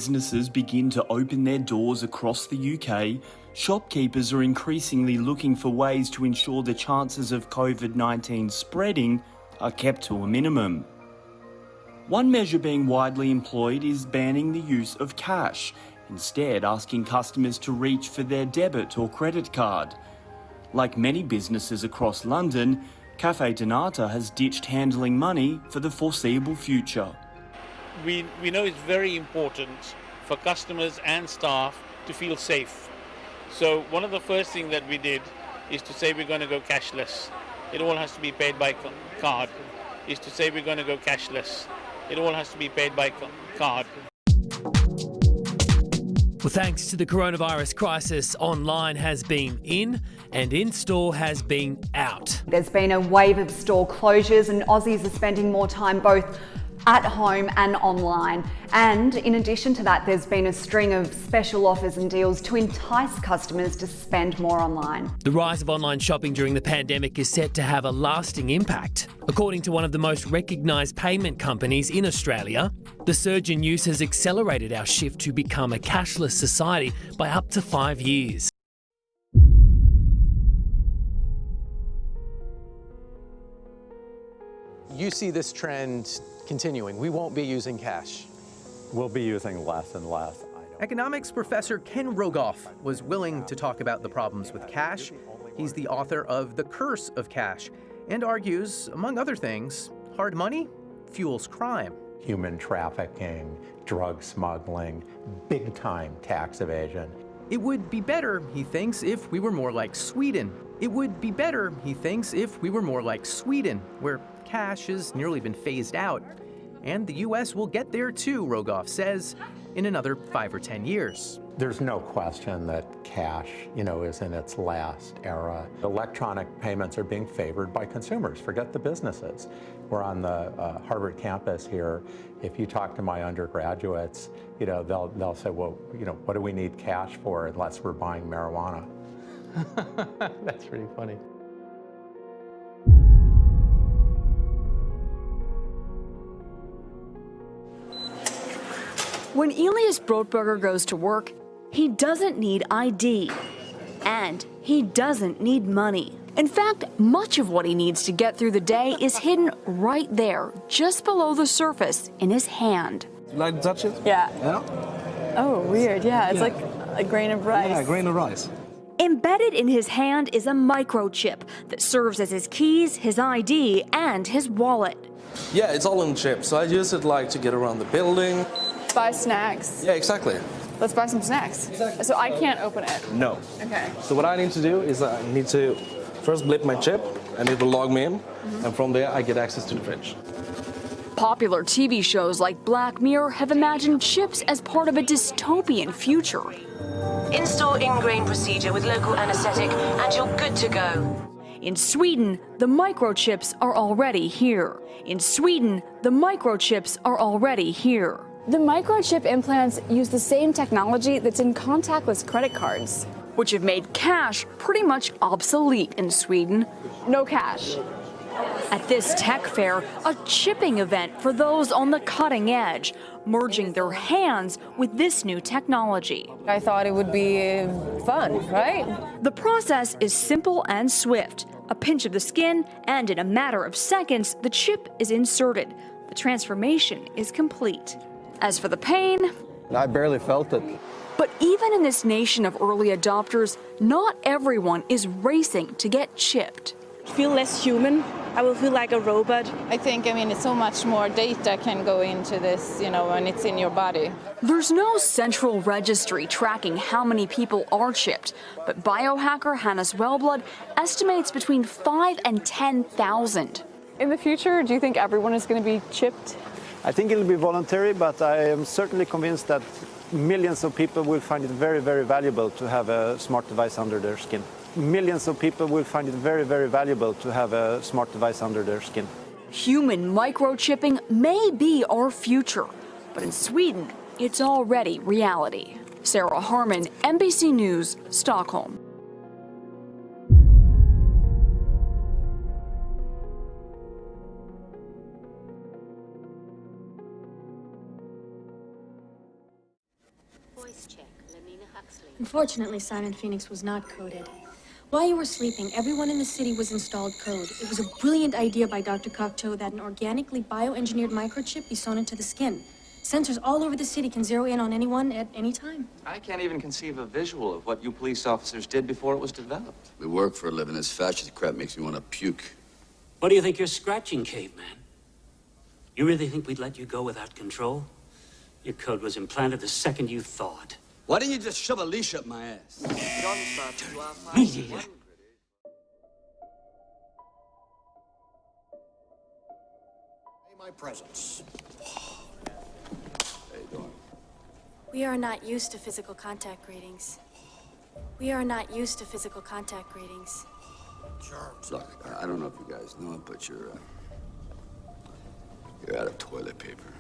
businesses begin to open their doors across the UK, shopkeepers are increasingly looking for ways to ensure the chances of COVID-19 spreading are kept to a minimum. One measure being widely employed is banning the use of cash, instead asking customers to reach for their debit or credit card. Like many businesses across London, Cafe Donata has ditched handling money for the foreseeable future. We know it's very important for customers and staff to feel safe. So one of the first things that we did is to say we're going to go cashless. It all has to be paid by card. Is to say we're going to go cashless. It all has to be paid by card. Well, thanks to the coronavirus crisis, online has been in and in-store has been out. There's been a wave of store closures and Aussies are spending more time both at home and online. And in addition to that, there's been a string of special offers and deals to entice customers to spend more online. The rise of online shopping during the pandemic is set to have a lasting impact. According to one of the most recognised payment companies in Australia, the surge in use has accelerated our shift to become a cashless society by up to 5 years. You see this trend continuing. We won't be using cash. We'll be using less and less. Economics professor Ken Rogoff was willing to talk about the problems with cash. He's the author of The Curse of Cash and argues, among other things, hard money fuels crime. Human trafficking, drug smuggling, big-time tax evasion. It would be better, he thinks, if we were more like Sweden. It would be better, he thinks, if we were more like Sweden, where cash has nearly been phased out. And the U.S. will get there too, Rogoff says, in another 5 or 10 years. There's no question that cash, is in its last era. Electronic payments are being favored by consumers. Forget the businesses. We're on the Harvard campus here. If you talk to my undergraduates, they'll say, well, what do we need cash for unless we're buying marijuana? That's pretty funny. When Elias Brotberger goes to work, he doesn't need ID. And he doesn't need money. In fact, much of what he needs to get through the day is hidden right there, just below the surface, in his hand. You like to touch it? Yeah. Yeah? Oh, weird. Yeah, it's like a grain of rice. Yeah, a grain of rice. Embedded in his hand is a microchip that serves as his keys, his ID, and his wallet. Yeah, it's all in chip, so I use it to get around the building. Buy snacks. Yeah, exactly. Let's buy some snacks. Exactly. So I can't open it? No. Okay. So what I need to do is I need to first blip my chip, and it will log me in, and from there I get access to the fridge. Popular TV shows like Black Mirror have imagined chips as part of a dystopian future. Install ingrain procedure with local anesthetic and you're good to go. In Sweden, the microchips are already here. In Sweden, the microchips are already here. The microchip implants use the same technology that's in contactless credit cards, which have made cash pretty much obsolete in Sweden. No cash. At this tech fair, a chipping event for those on the cutting edge, merging their hands with this new technology. I thought it would be fun, right? The process is simple and swift. A pinch of the skin, and in a matter of seconds, the chip is inserted. The transformation is complete. As for the pain, I barely felt it. But even in this nation of early adopters, not everyone is racing to get chipped. Feel less human. I will feel like a robot. I think, so much more data can go into this, when it's in your body. There's no central registry tracking how many people are chipped, but biohacker Hannes Wellblood estimates between 5 and 10,000. In the future, do you think everyone is going to be chipped? I think it'll be voluntary, but I am certainly convinced that millions of people will find it very, very valuable to have a smart device under their skin. Millions of people will find it very, very valuable to have a smart device under their skin. Human microchipping may be our future, but in Sweden, it's already reality. Sarah Harmon, NBC News, Stockholm. Unfortunately, Simon Phoenix was not coded. While you were sleeping, everyone in the city was installed code. It was a brilliant idea by Dr. Cocteau that an organically bioengineered microchip be sewn into the skin. Sensors all over the city can zero in on anyone at any time. I can't even conceive a visual of what you police officers did before it was developed. We work for a living. This fascist crap makes me want to puke. What do you think you're scratching, caveman? You really think we'd let you go without control? Your code was implanted the second you thawed. Why didn't you just shove a leash up my ass? Meat eater. My presence. How you doing? We are not used to physical contact greetings. We are not used to physical contact greetings. Sure. Look, I don't know if you guys know it, but you're out of toilet paper.